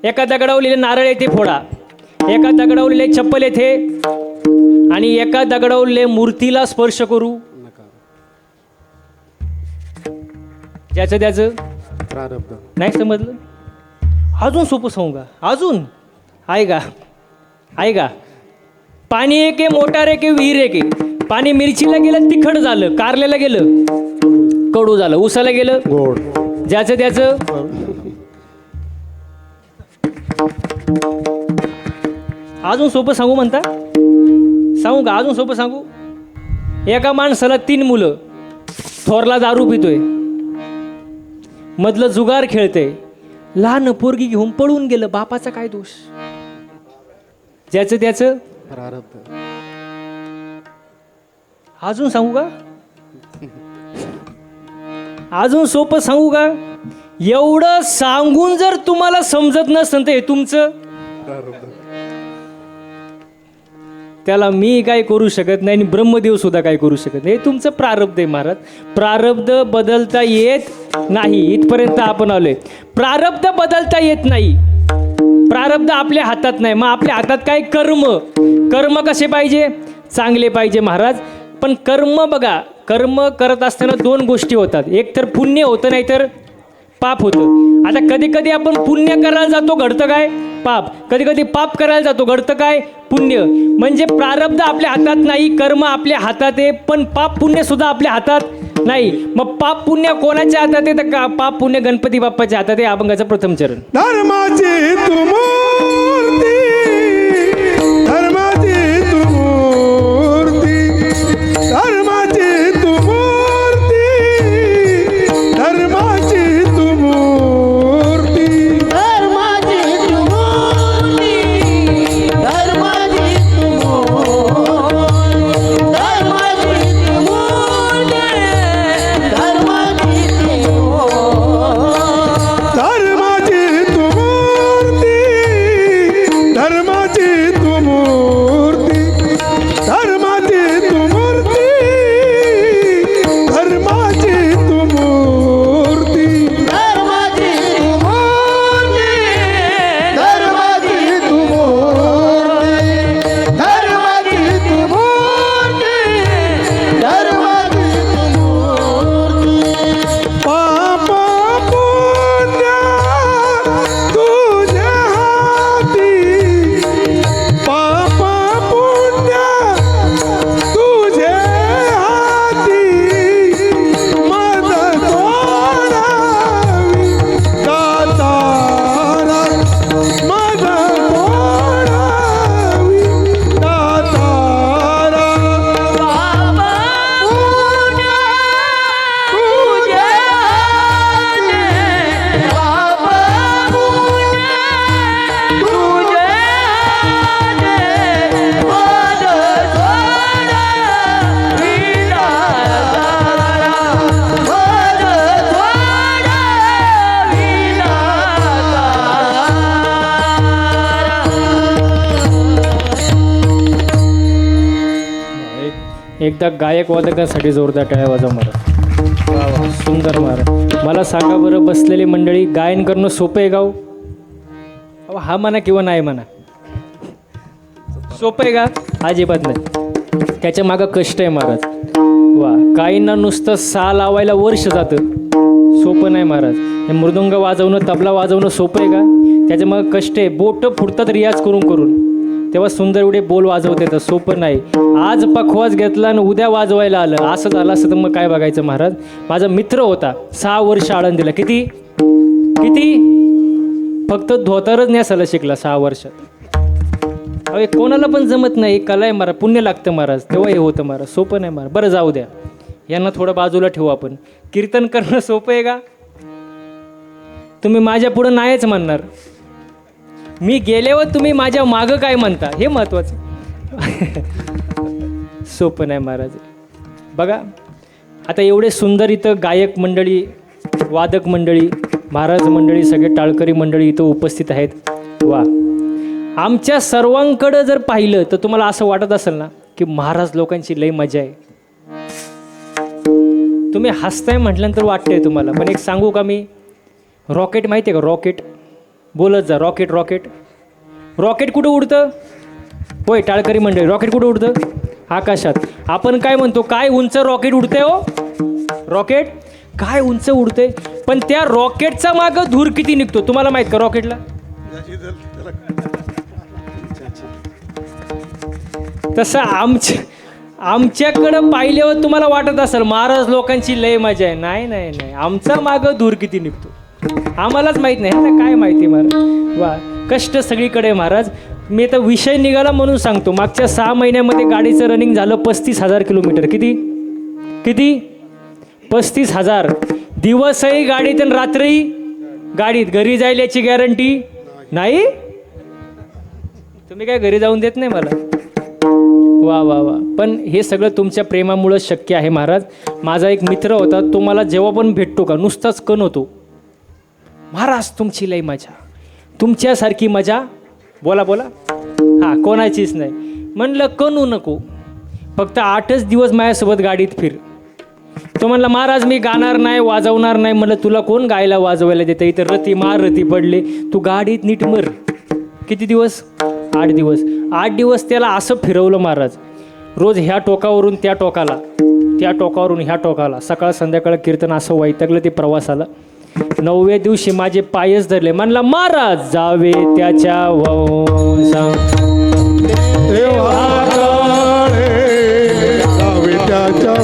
एका दगडावलेले नारळ येथे फोडा, एका दगडावलेले चप्पल येथे, आणि एका दगडावलेले मूर्तीला स्पर्श करू. ज्याचं त्याचं प्रारब्ध. नाही समजलं? अजून सोपं सांगू का? अजून आहे का? पाणी एक आहे, मोटार एक आहे, विहीर एक आहे. पाणी मिरचीला गेलं तिखट झालं, कारल्याला गेलं कडू झालं, उसाला गेलं गोड. ज्याचं त्याचं. अजून सोपं सांगू म्हणता? सांगू का? अजून सोपं सांगू. एका माणसाला 3 मुलं. थोरला दारू पितोय, मधलं जुगार खेळतंय, लहान पोरगी घेऊन पळून गेलं. बापाचा काय दोष? ज्याचं त्याचं प्रारब्ध. अजून सांगू का? अजून सोपं सांगू का? एवढं सांगून जर तुम्हाला समजत नसेल तर हे तुमचं प्रारब्ध. त्याला मी काय करू शकत नाही आणि ब्रह्मदेव सुद्धा काय करू शकत नाही. हे तुमचं प्रारब्ध आहे महाराज. प्रारब्ध बदलता येत नाही. इथपर्यंत आपण आलोय. प्रारब्ध बदलता येत नाही. प्रारब्ध आपल्या हातात नाही. मग आपल्या हातात काय? कर्म कसे पाहिजे? चांगले पाहिजे महाराज. पण कर्म बघा, कर्म करत असताना 2 गोष्टी होतात. एक तर पुण्य होतं, नाही तर पाप होतं. आता कधी कधी आपण पुण्य करायला जातो, घडतं काय? पाप. कधी कधी पाप करायला जातो, घडतं काय? पुण्य. म्हणजे प्रारब्ध आपल्या हातात नाही, कर्म आपल्या हातात आहे, पण पाप पुण्य सुद्धा आपल्या हातात नाही. मग पाप पुण्य कोणाच्या हातात आहे? तर का पाप पुण्य गणपती बाप्पाच्या हातात आहे. अभंगाचं प्रथम चरण. धर्माची तू मूर्ती, धर्माची तू मूर्ती, धर्माची तू मूर्ती, धर्माची तू मूर्ती, धर्माची तू मूर्ती, धर्माची तू मूर्ती, धर्माची तू मूर्ती, धर्माची तू मूर्ती, धर्माची तू मूर्ती, एकदा गायक वादकांसाठी जोरदार टाळ्या वाजवा महाराज. वा वा सुंदर महाराज. मला सांगा बरं बसलेली मंडळी, गायन करणं सोपं आहे का हो? अहो, हा म्हणा किंवा नाही म्हणा, सोपं आहे का? अजिबात नाही. त्याच्या मागं कष्ट आहे महाराज. वा, काहींना नुसतं सा लावायला वर्ष जातं, सोपं नाही महाराज. हे मृदुंग वाजवणं, तबला वाजवणं सोपं आहे का? त्याच्या मग कष्ट आहे. बोटं फुटतात रियाज करून करून, तेव्हा सुंदर एवढे बोल वाजवते तर सोपं नाही. आज पखवाज घेतला आणि उद्या वाजवायला आलं, असं झालं असतं तर मग काय बघायचं महाराज. माझा मित्र होता 6 वर्ष आळंदीला. किती किती फक्त धोतरच नेसायला शिकला 6 वर्षात. अरे कोणाला पण जमत नाही, कला आहे महाराज, पुण्य लागतं महाराज, तेव्हा हे होतं महाराज, सोपं नाही महाराज. बरं जाऊ द्या, यांना थोडं बाजूला ठेवू आपण. कीर्तन करणं सोपं आहे का? तुम्ही माझ्या पुढं नाहीच म्हणणार, मी गेल्यावर तुम्ही माझ्या मागं काय म्हणता हे महत्त्वाचं. सोपं नाही महाराज. बघा आता एवढे सुंदर इथं गायक मंडळी, वादक मंडळी, महाराज मंडळी, सगळे टाळकरी मंडळी इथं उपस्थित आहेत. वा, आमच्या सर्वांकडं जर पाहिलं तर तुम्हाला असं वाटत असेल ना की महाराज लोकांची लई मजा आहे. तुम्ही हसताय म्हटल्यानंतर वाटतंय तुम्हाला, पण एक सांगू का मी, रॉकेट माहिती आहे का? रॉकेट बोलत जा, रॉकेट रॉकेट रॉकेट कुठं उडतं? होय टाळकरी मंडळी, रॉकेट कुठं उडतं? आकाशात. आपण काय म्हणतो, काय उंच रॉकेट उडते हो? रॉकेट काय उंच उडते, पण त्या रॉकेटचा मागं धूर किती निघतो तुम्हाला माहीत का? रॉकेटला तसं आमच्याकडं पाहिल्यावर तुम्हाला वाटत असेल महाराज लोकांची लय मजा आहे. नाही नाही नाही, आमचा मागं धूर किती निघतो आम्हालाच माहीत नाही. आता काय माहिती महाराज. वा, कष्ट सगळीकडे आहे महाराज. मी आता विषय निघाला म्हणून सांगतो. मागच्या 6 महिन्यामध्ये गाडीचं रनिंग झालं 35,000 किलोमीटर. किती किती 35,000. दिवसही गाडीत आणि रात्रही गाडीत. घरी जाईल याची गॅरंटी नाही. तुम्ही काय घरी जाऊन देत नाही मला. वा वा वा, पण हे सगळं तुमच्या प्रेमामुळं शक्य आहे महाराज. माझा एक मित्र होता, तो मला जेव्हा पण भेटतो का नुसताच कण होतो, महाराज तुमची लई मजा, तुमच्यासारखी मजा बोला बोला हां कोणाचीच नाही. म्हणलं कणू नको, फक्त 8च दिवस माझ्यासोबत गाडीत फिर. तो म्हणला महाराज मी गाणार नाही, वाजवणार नाही. म्हणलं तुला कोण गायला वाजवायला देतं? इथं रती मार रती पडले, तू गाडीत नीट मर. किती दिवस? 8 दिवस. 8 दिवस त्याला असं फिरवलं महाराज, रोज ह्या टोकावरून त्या टोकाला, त्या टोकावरून ह्या टोकाला, सकाळ संध्याकाळ कीर्तन. असं वैतागलं ते प्रवासाला. 9व्या दिवशी माझे पायच धरले. म्हणला महाराज जावे त्याच्या वंशा देवाकडे जावे त्याच्या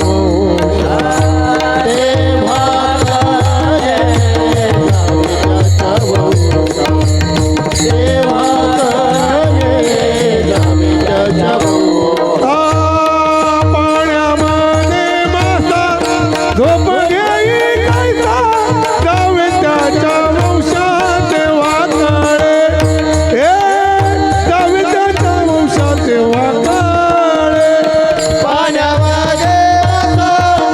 पाण्यामध्ये मासा झोप घेई कायचा, जावे त्याच्या वंशात वाकाळे. जावे त्याच्या वंशात वाकाळे. पाण्यामध्ये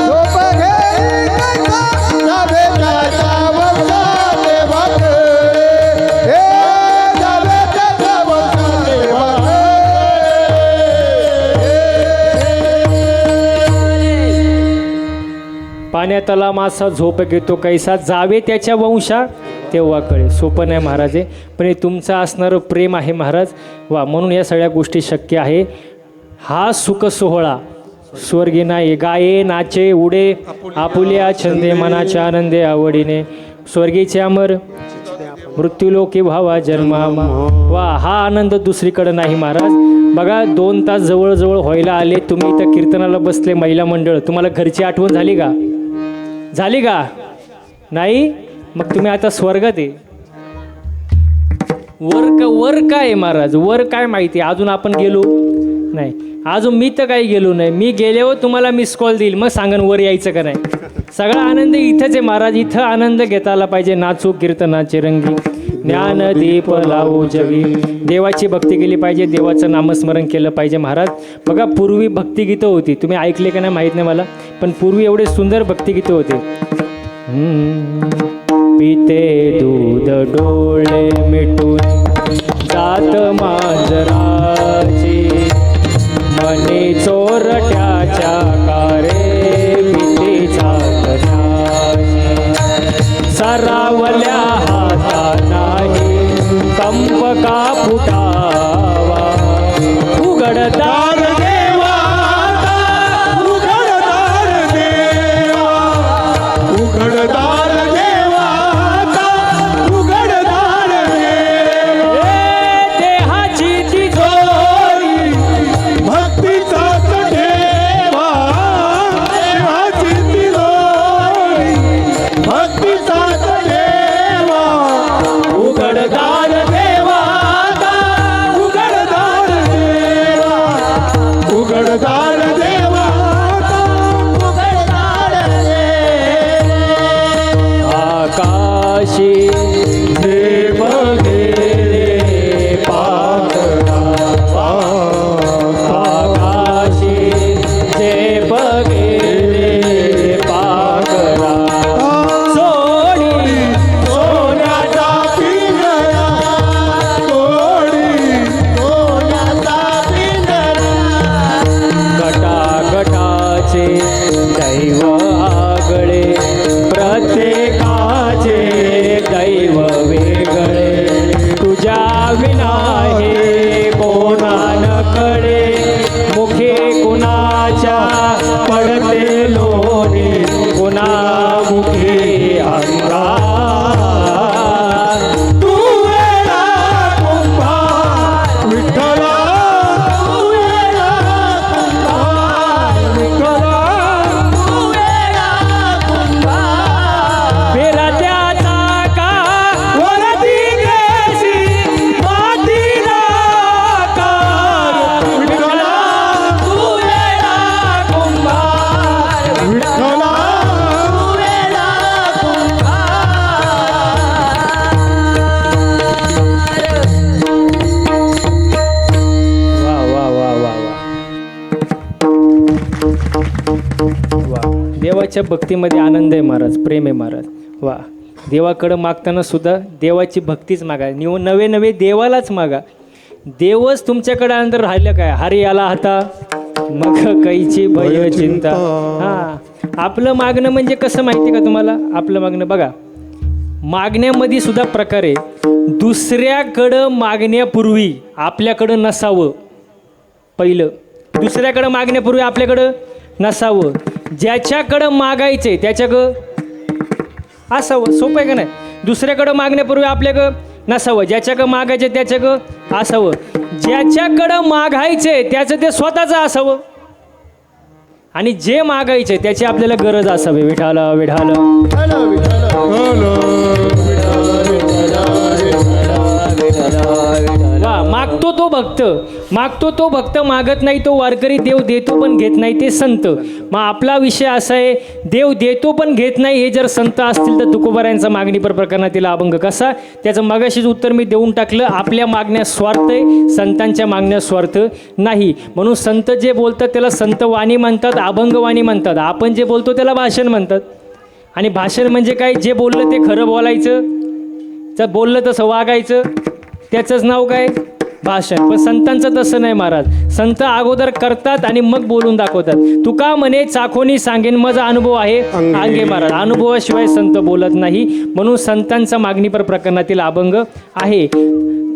झोप घेई कायचा, जावे त्याच्या वंशात वाकाळे. जावे त्याच्या वंशात वाकाळे. पाण्यातला मासा झोप घेतो कैसा, जावे त्याच्या वंशा तेव्हा कळे. सोपं नाही महाराज आहे, पण हे तुमचं असणारं प्रेम आहे महाराज. वा, म्हणून या सगळ्या गोष्टी शक्य आहे. हा सुख सोहळा स्वर्गी नाही, गाये नाचे उडे आपुल्या छंदे, मनाच्या आनंदे आवडीने, स्वर्गीचे अमर मृत्यूलोकी व्हावा जन्मामा. वा, हा आनंद दुसरीकडे नाही महाराज. बघा 2 तास जवळजवळ व्हायला आले, तुम्ही इथं कीर्तनाला बसले महिला मंडळ. तुम्हाला घरची आठवण झाली का? झाली का? नाही? मग तुम्ही आता स्वर्गात आहे. वर काय आहे महाराज? वर काय माहिती? अजून आपण गेलो नाही. अजून मी तर काही गेलो नाही. मी गेल्यावर तुम्हाला मिस कॉल देईल, मग सांगन वर यायचं का नाही. सगळा आनंद इथंच आहे महाराज. इथं आनंद घेता आला पाहिजे. नाचू कीर्तनाचे रंगी, ज्ञान दीप लावू जगी. देवाची भक्ती केली पाहिजे, देवाचं नामस्मरण केलं पाहिजे महाराज. बघा पूर्वी भक्तिगीतं होती, तुम्ही ऐकले का नाही माहीत नाही मला, पण पूर्वी एवढे सुंदर भक्तिगीतं होते. पिते दूध डोळे मिटून जात मांजराची, मनी चोरट्याच्या रावल्या हाता नाही कंप का फुटावा उघडदार देवा उघडदार देवा उघडदार देवा उघडदार देवा देहाची तिजोरी भक्तीचाच ठेवा देवाची तिजोरी भक्तीचाच ठेवा उघडदार देवा उघडदार देवा उघडदार देवा उघडदार देवा आकाशी जे बघेले पाकळा आकाशी जे बघेले पाकळा सोडी सोन्याचा पिंजरा सोडी सोन्याचा पिंजरा गटागटाचे दैव आगळे प्रत्येकाचे दैव वेगळे तुझ्या विना हे कोणा न कळे मुखे कुणाच्या पडते लोणी कुणा मुखे अंगार तू वेळा कुंभार विठ्ठला विठ्ठला पेरा त्याचा का वरती देशी मातीला कार विठ्ठला तू वेळा कुंभार विठ्ठला वा वा वा वा वा वा देवाच्या भक्तीमध्ये आनंद आहे महाराज, प्रेम आहे महाराज. वा देवाकडं मागताना सुद्धा देवाची भक्तीच मागा, नवे नवे देवालाच मागा. देवच तुमच्याकडे आनंद राहिलं काय. हरी आला हाता मग कैची भय चिंता. हां आपलं मागणं म्हणजे कसं माहिती का तुम्हाला. आपलं मागणं बघा, मागण्यामध्ये सुद्धा प्रकार आहे. दुसऱ्याकडं मागण्यापूर्वी आपल्याकडं नसावं. पहिलं दुसऱ्याकडं मागण्यापूर्वी आपल्याकडं नसावं. ज्याच्याकडं मागायचं आहे त्याच्याकडं असावं. सोपं आहे का नाही. दुसऱ्याकडं मागण्यापूर्वी आपल्याकडं नसावं. ज्याच्याकडं मागायचं त्याच्याकडं असावं. ज्याच्याकडं मागायचं आहे त्याचं ते स्वतःचं असावं. आणि जे मागायचे त्याची आपल्याला गरज असावी. विठाला विठाला वा मागतो तो भक्त, मागतो तो भक्त मागत नाही तो वारकरी. देव देतो पण घेत नाही ते संत. मग आपला विषय असा आहे, देव देतो पण घेत नाही हे जर संत असतील तर तुकोबारायांचा मागणीपर प्रकरणातील अभंग कसा. त्याचं मगाशीच उत्तर मी देऊन टाकलं. आपल्या मागण्यात स्वार्थ आहे, संतांच्या मागण्यात स्वार्थ नाही. म्हणून संत जे बोलतात त्याला संत वाणी म्हणतात, अभंग वाणी म्हणतात. आपण जे बोलतो त्याला भाषण म्हणतात. आणि भाषण म्हणजे काय, जे बोललं ते खरं बोलायचं, जर बोललं तसं वागायचं, त्याचंच नाव काय भाषण. पण संतांचं तसं नाही महाराज. संत अगोदर करतात आणि मग बोलून दाखवतात. तुका म्हणे चाखोनी सांगेन माझा अनुभव आहे अंगे महाराज. अनुभवाशिवाय संत बोलत नाही. म्हणून संतांचा मागणीपर प्रकरणातील अभंग आहे.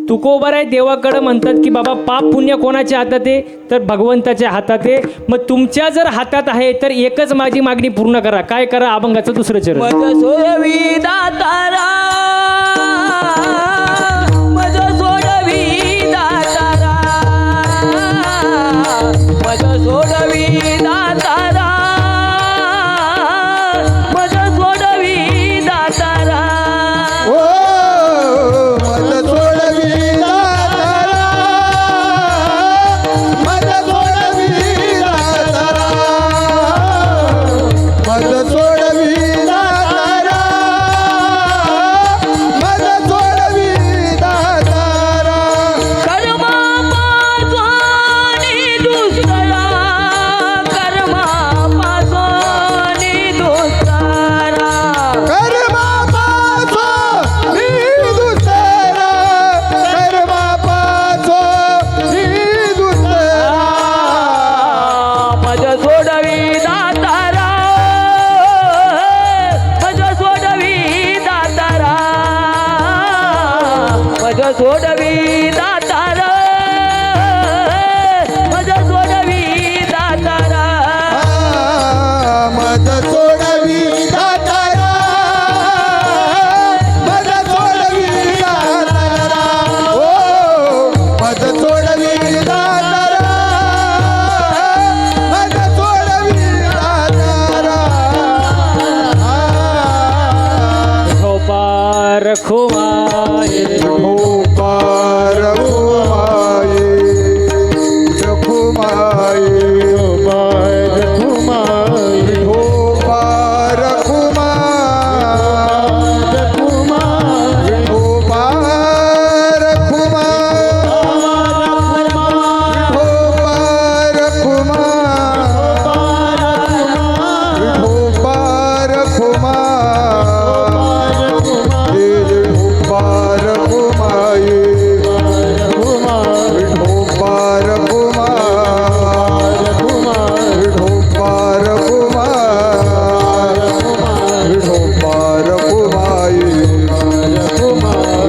तुकोबाराय देवाकडं म्हणतात की बाबा पाप पुण्य कोणाच्या हातात आहे, तर भगवंताच्या हातात आहे. मग तुमच्या जर हातात आहे तर एकच माझी मागणी पूर्ण करा. काय करा, अभंगाचं दुसरं चरण. मज सोडवी दातारा, मज सोडवी दातारा, मज सोडवी दातारा, मज सोडवी दातारा. ओ मज सोडवी दातारा, मज सोडवी दातारा, मज सोडवी दातारा, सोडवी दातारा मज सोडवी दातारा मज सोडवी दातारा मज सोडवी दातारा ओ मज सोडवी दातारा मज सोडवी दातारा झोपार खुमाये पार घुमाये घुमाये पार घुमाए हो पार घुमाये घुमाए हो पार घुमाये हो पार घुमाये हो पार घुमाये हो पार घुमाये हो पार घुमाये हो पार घुमाये हो पार घुमाये हो पार घुमाये हो पार घुमाये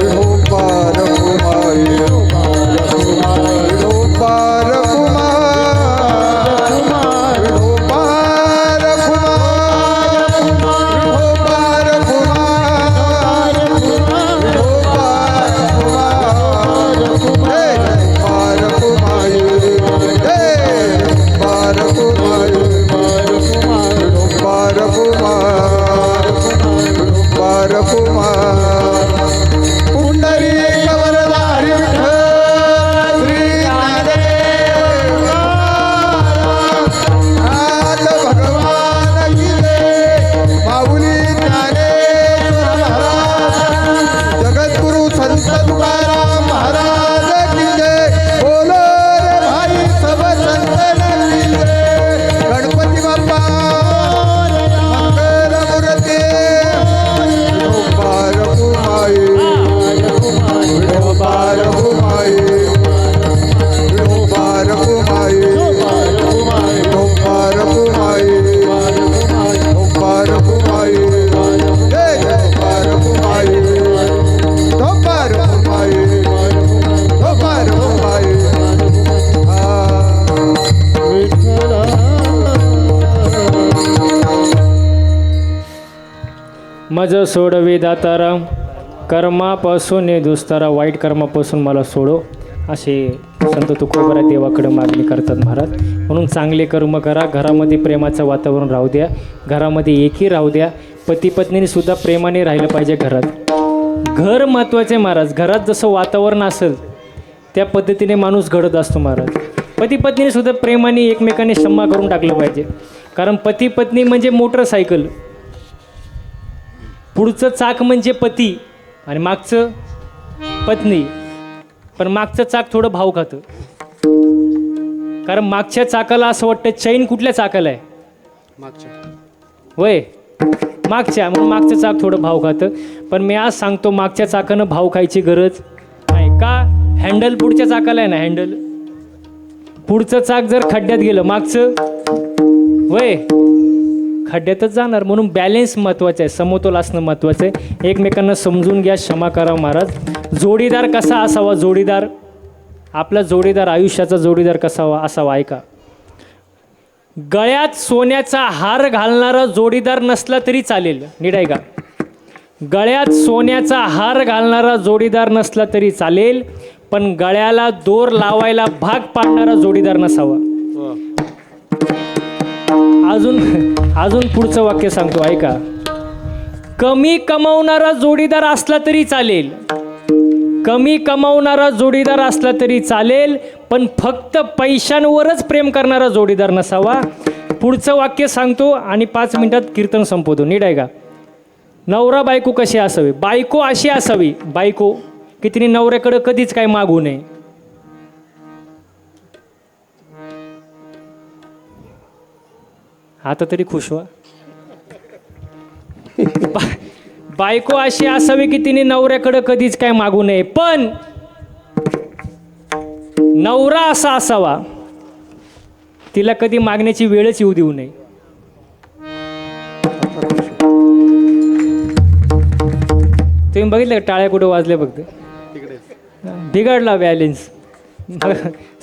हो पार घुमाये हो पार घुमाये हो पार घुमाये पार घुमाये पार घुमाये पार घुमाये पार घुमाये पुंडरी कवरदारी विठ्ठल श्री ज्ञानदेव नाथ भगवान की जय माऊली ज्ञानेश्वर महाराज जगद्गुरु संत तुकाराम महाराज की जय बोलो रे भाई सब संतन की जय गणपती बाप्पा मंगल मूर्ती हो पार घुमाये हो पार घुमाये हो पार घुमाये हो पार घुमाये हो पार घुमाये जय जय पार घुमाये हो पार घुमाये हो पार घुमाये मज सोडवे दातारा कर्मापासून ने दुस्तारा वाईट कर्मापासून मला सोडो असे संत तुकोबरा देवाकडे मागणी करतात महाराज. म्हणून चांगले कर्म करा, घरामध्ये प्रेमाचं वातावरण राहू द्या, घरामध्ये एकी राहू द्या, पती पत्नीने सुद्धा प्रेमाने राहिलं पाहिजे घरात. घर महत्त्वाचे महाराज. घरात जसं वातावरण असेल त्या पद्धतीने माणूस घडत असतो महाराज. पती पत्नीने सुद्धा प्रेमाने एकमेकांनी क्षमा करून टाकलं पाहिजे. कारण पती पत्नी म्हणजे मोटरसायकल, पुढचं चाक म्हणजे पती आणि मागचं पत्नी. पण मागचं चाक थोडं भाव खातं, कारण मागच्या चाकाला असं वाटतं चैन कुठल्या चाकाला आहे, वय मागच्या, म्हणून मागचं चाक थोडं भाव खातं. पण मी आज सांगतो मागच्या चाकानं भाव खायची गरज नाही. का? हँडल पुढच्या चाकाला आहे ना, हँडल. पुढचं चाक जर खड्ड्यात गेलं मागचं वय खड्ड्यातच जाणार. म्हणून बॅलेन्स महत्त्वाचं आहे, समतोल असणं महत्त्वाचं आहे. एकमेकांना समजून घ्या, क्षमा करा महाराज. जोडीदार कसा असावा? जोडीदार आपला जोडीदार आयुष्याचा जोडीदार कसा असावा ऐका. गळ्यात सोन्याचा हार घालणारा जोडीदार नसला तरी चालेल. नीट ऐका. गळ्यात सोन्याचा हार घालणारा जोडीदार नसला तरी चालेल, पण गळ्याला दोर लावायला भाग पाडणारा जोडीदार नसावा. अजून पुढचं वाक्य सांगतो ऐका. कमी कमावणारा जोडीदार असला तरी चालेल, कमी कमावणारा जोडीदार असला तरी चालेल, पण फक्त पैशांवरच प्रेम करणारा जोडीदार नसावा. पुढचं वाक्य सांगतो आणि 5 मिनिटात कीर्तन संपवतो. नीट आहे का. नवरा बायको कशी असावी? बायको अशी असावी, बायको की तिने नवऱ्याकडे कधीच काय मागू नये. आता तरी खुश व्हा. बायको अशी असावी की तिने नवऱ्याकडे कधीच काय मागू नये, पण नवरा असा असावा तिला कधी मागण्याची वेळच येऊ देऊ नये. तुम्ही बघितलं टाळ्या कुठे वाजल्या फक्त बिघडला बॅलेन्स.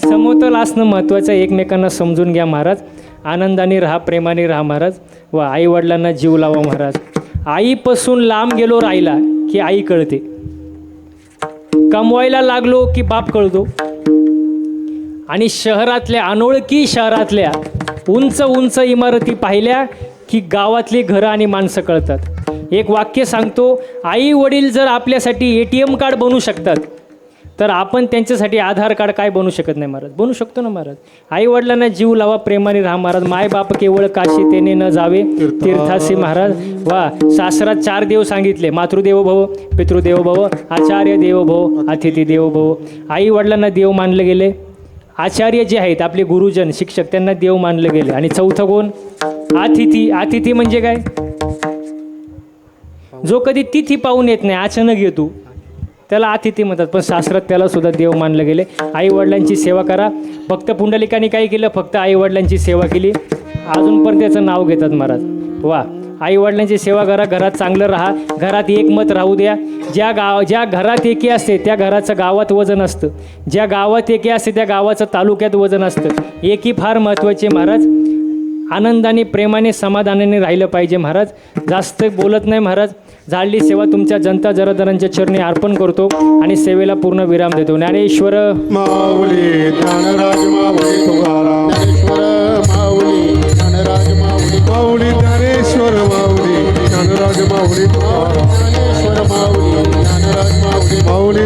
समतोल असणं महत्त्वाचं आहे. एकमेकांना समजून घ्या महाराज. आनंदाने राहा, प्रेमाने राहा महाराज. व आईवडिलांना जीव लावा महाराज. आईपासून लांब गेलो राहिला की आई कळते. कमवायला लागलो की बाप कळतो. आणि शहरातल्या अनोळखी शहरातल्या उंच उंच इमारती पाहिल्या की गावातली घरं आणि माणसं कळतात. एक वाक्य सांगतो, आई वडील जर आपल्यासाठी ATM कार्ड बनवू शकतात तर आपण त्यांच्यासाठी आधार कार्ड काय बनवू शकत नाही महाराज? बनवू शकतो ना महाराज. आई वडिलांना जीव लावा, प्रेमाने राहा महाराज. माय बाप केवळ काशी तेने न जावे तीर्थासी महाराज. वा, शास्त्रात 4 देव सांगितले: मातृदेवो भव, पितृदेवो भव, आचार्य देवो भव, अतिथी देवो भव. आई वडिलांना देव मानले गेले. आचार्य जे आहेत आपले गुरुजन शिक्षक त्यांना देव मानले गेले. आणि चौथं कोण? अतिथी. अतिथी म्हणजे काय? जो कधी तिथी पाहून येत नाही, अचानक येतो, त्याला अतिथी म्हणतात. पण शास्त्रात त्याला सुद्धा देव मानलं गेले. आई वडिलांची सेवा करा. भक्त पुंडलिकांनी काय केलं? फक्त आई वडिलांची सेवा केली. अजून पण त्याचं नाव घेतात महाराज. वा, आई वडिलांची सेवा करा. घरात चांगलं राहा. घरात एकमत राहू द्या. ज्या घरात एकी असते त्या घराचं गावात वजन असतं. ज्या गावात एकी असते त्या गावाचं तालुक्यात वजन असतं. एकी फार महत्त्वाचे महाराज. आनंदाने, प्रेमाने, समाधानाने राहिलं पाहिजे महाराज. जास्त बोलत नाही महाराज. झाडली सेवा तुमच्या जनता जरादारांच्या चरणी अर्पण करतो आणि सेवेला पूर्ण विराम देतो. ज्ञानेश्वर माऊली ज्ञानराज माऊली तुकाराम ज्ञानेश्वर माऊली ज्ञानराज माऊली माऊली ज्ञानेश्वर माऊली ज्ञानराज माऊली तुकाराम ज्ञानेश्वर माऊली ज्ञानराज माऊली माऊली